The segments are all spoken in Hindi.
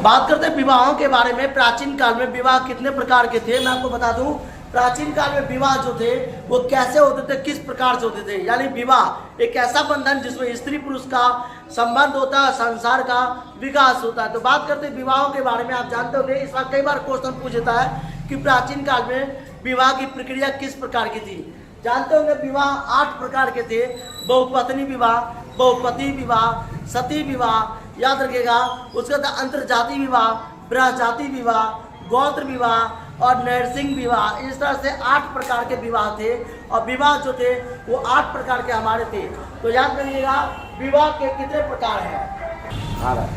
बात करते हैं विवाहों के बारे में। प्राचीन काल में विवाह कितने प्रकार के थे, मैं आपको बता दूं। प्राचीन काल में विवाह जो थे वो कैसे होते थे, किस प्रकार से होते थे। यानी विवाह एक ऐसा बंधन जिसमें स्त्री पुरुष का संबंध होता है, संसार का विकास होता है। तो बात करते हैं विवाहों के बारे में। आप जानते होंगे, इस बार कई बार क्वेश्चन पूछता है कि प्राचीन काल में विवाह की प्रक्रिया किस प्रकार की थी। जानते होंगे विवाह 8 प्रकार के थे। बहुपत्नी विवाह, बहुपति विवाह, सती विवाह, याद रखिएगा। उसके बाद अंतरजाति विवाह, ब्रहजाति विवाह, गोत्र विवाह और नरसिंह विवाह। इस तरह से 8 प्रकार के विवाह थे। और विवाह जो थे वो 8 प्रकार के हमारे थे। तो याद रखिएगा विवाह के कितने प्रकार हैं।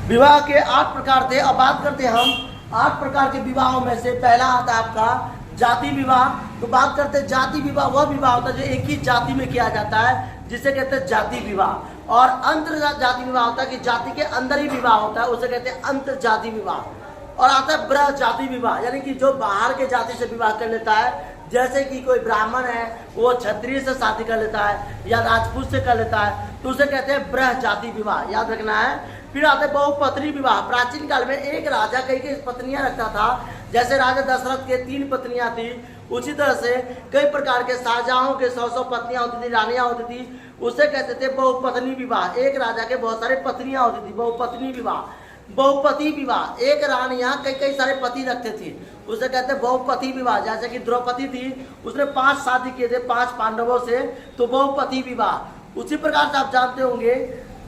विवाह के 8 प्रकार थे। अब बात करते हैं हम 8 प्रकार के विवाहों में से। पहला आता है आपका जाति विवाह। तो बात करते हैं जाति विवाह वह विवाह होता है जो एक ही जाति में किया जाता है, जिसे कहते हैं जाति विवाह। और अंतर जाति विवाह होता है कि जाति के अंदर ही विवाह होता है, उसे कहते हैं अंतर जाति विवाह। और आता है ब्रह जाति विवाह, यानी कि जो बाहर के जाति से विवाह कर लेता है। जैसे कि कोई ब्राह्मण है वो क्षत्रिय से शादी कर लेता है या राजपूत से कर लेता है, तो उसे कहते हैं ब्रह जाति विवाह, याद रखना है। फिर आते हैं बहुपत्नी विवाह। प्राचीन काल में एक राजा कई पत्नियां रखता था। जैसे राजा दशरथ के 3 पत्नियां थी, उसी तरह से कई प्रकार के शाहजहां के 100 पत्नियां होती थी, रानियां होती थी। उसे कहते थे बहुपत्नी विवाह। एक राजा के बहुत सारे पत्नियां होती थी, बहुपत्नी विवाह। बहुपति विवाह, एक रानियां कई सारे पति रखते थे, उसे कहते हैं बहुपति विवाह। जैसे कि द्रौपदी थी, उसने 5 शादी किए थे 5 पांडवों से, तो बहुपति विवाह। उसी प्रकार से आप जानते होंगे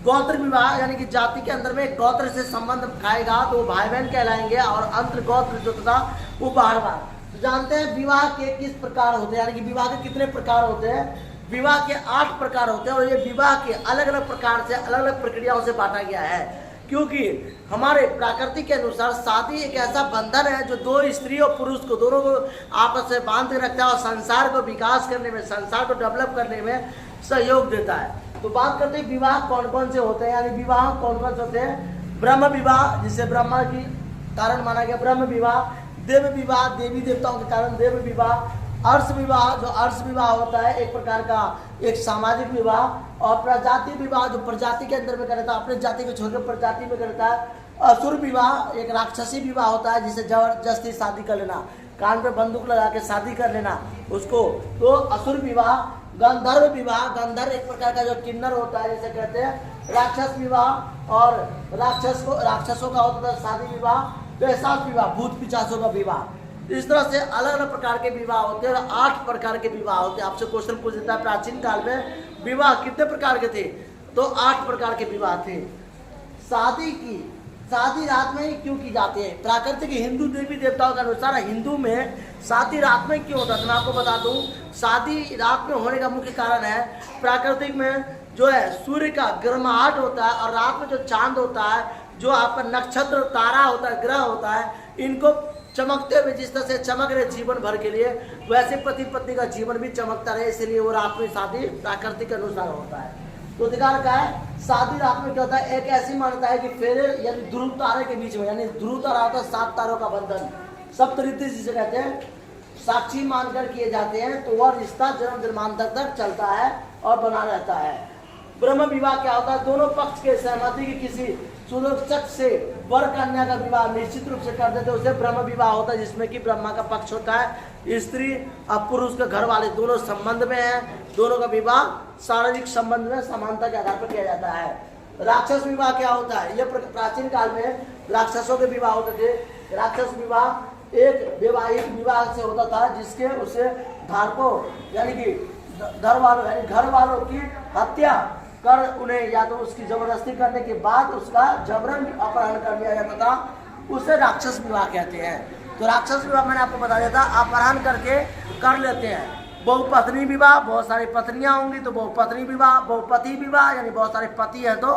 गोत्र विवाह, यानी कि जाति के अंदर में एक गोत्र से संबंध खाएगा तो वो भाई बहन कहलाएंगे, और अंतर गोत्र जो था वो बार। तो जानते हैं विवाह के किस प्रकार होते हैं, यानी कि विवाह के कितने प्रकार होते हैं। विवाह के 8 प्रकार होते हैं। और ये विवाह के अलग अलग प्रकार से अलग अलग प्रक्रियाओं से बांटा गया है, क्योंकि हमारे प्रकृति के अनुसार शादी एक ऐसा बंधन है जो 2 स्त्री और पुरुष को दोनों को आपस में बांध के रखता है और संसार को विकास करने में, संसार को डेवलप करने में सहयोग देता है। तो बात करते हैं विवाह कौन कौन से होते हैं, यानी विवाह कौन कौन से होते हैं। ब्रह्म विवाह, जिसे ब्रह्मा की कारण माना गया, ब्रह्म विवाह। देव विवाह, देवी देवताओं के कारण देव विवाह। अर्श विवाह, जो अर्श विवाह होता है एक प्रकार का एक सामाजिक विवाह। और प्रजाति विवाह, जो प्रजाति के अंदर में करता है, अपने जाति को छोड़कर प्रजाति में करता है। असुर विवाह, एक राक्षसी विवाह होता है जिसे जबरदस्ती शादी कर लेना, कान पे बंदूक लगा के शादी कर लेना उसको, तो असुर विवाह। गंधर्व विवाह, गंधर्व एक प्रकार का जो किन्नर होता है जिसे कहते हैं। राक्षस विवाह, और राक्षसों का होता है शादी विवाह। पिशाच विवाह, भूत पिशाचों का विवाह। इस तरह से अलग अलग प्रकार के विवाह होते हैं और 8 प्रकार के विवाह होते हैं। आपसे क्वेश्चन पूछ देता है प्राचीन काल में विवाह कितने प्रकार के थे, तो 8 प्रकार के विवाह थे। शादी रात में ही क्यों की जाती है। प्राकृतिक हिंदू देवी देवताओं के अनुसार हिंदू में शादी रात में क्यों होता है, तो मैं आपको बता दूं शादी रात में होने का मुख्य कारण है प्राकृतिक में जो है सूर्य का गर्माहट होता है, और रात में जो चांद होता है, जो आपका नक्षत्र तारा होता है, ग्रह होता है, इनको चमकते हुए जिस तरह से चमक रहे जीवन भर के लिए, वैसे पति पत्नी का जीवन भी चमकता रहे, इसलिए वो रात में शादी प्राकृतिक के अनुसार होता है। तो अधिकार का है शादी रात में क्या होता है। एक ऐसी मान्यता है कि फेरे यानी ध्रुव तारे के बीच में, यानी ध्रुव तारा होता है 7 तारों का बंधन, सप्तऋषि जिसे कहते हैं, साक्षी मानकर किए जाते हैं, तो वह रिश्ता जन्म जन्मांतर तक चलता है और बना रहता है। ब्रह्म विवाह क्या होता है, दोनों पक्ष के सहमति की किसी सुरक्षक से वर कन्या का विवाह निश्चित रूप से कर देते, उसे ब्रह्म विवाह होता है, जिसमें कि ब्रह्मा का पक्ष होता है, स्त्री और पुरुष के घर वाले दोनों संबंध में हैं, दोनों का विवाह शारीरिक संबंध में समानता के आधार पर किया जाता है। राक्षस विवाह क्या होता है, यह प्राचीन काल में राक्षसों के विवाह होते थे। राक्षस विवाह एक वैवाहिक विवाह से होता था, जिसके उसे धारकों यानी कि घर वालों की हत्या कर उन्हें या तो उसकी जबरदस्ती करने के बाद उसका जबरन अपहरण कर लिया जाता था, उसे राक्षस विवाह कहते हैं। तो राक्षस विवाह मैंने आपको बता दिया था, अपहरण करके कर लेते हैं। बहुपत्नी विवाह, बहुत सारी पत्नियां होंगी तो बहुपत्नी विवाह। बहुपति विवाह यानी बहुत सारे पति है तो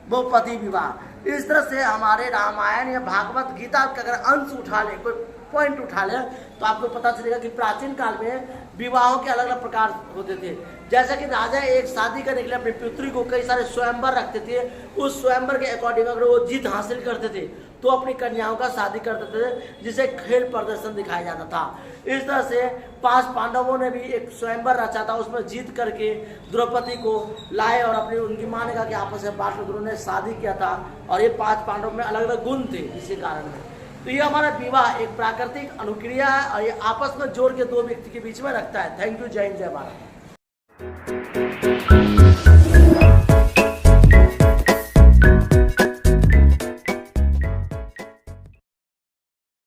बहुपति विवाह। इस तरह से हमारे रामायण या भागवत गीता का अगर अंश उठा ले, कोई पॉइंट उठा ले, तो आपको पता चलेगा कि प्राचीन काल में विवाहों के अलग अलग प्रकार होते थे। जैसा कि राजा एक शादी करने के लिए अपनी पुत्री को कई सारे स्वयंवर रखते थे, उस स्वयंवर के अकॉर्डिंग अगर वो जीत हासिल करते थे तो अपनी कन्याओं का शादी करते थे, जिसे खेल प्रदर्शन दिखाया जाता था। इस तरह से 5 पांडवों ने भी एक स्वयंवर रचा था, उसमें जीत करके द्रौपदी को लाए और अपनी उनकी माँ ने कहा कि आपस में बांट लो, दोनों ने शादी किया था। और ये 5 पांडव में अलग अलग गुण थे इसी कारण में। तो ये हमारा विवाह एक प्राकृतिक अनुक्रिया है और ये आपस में जोड़ के 2 व्यक्ति के बीच में रखता है। Thank you. जय हिंद, जय भारत।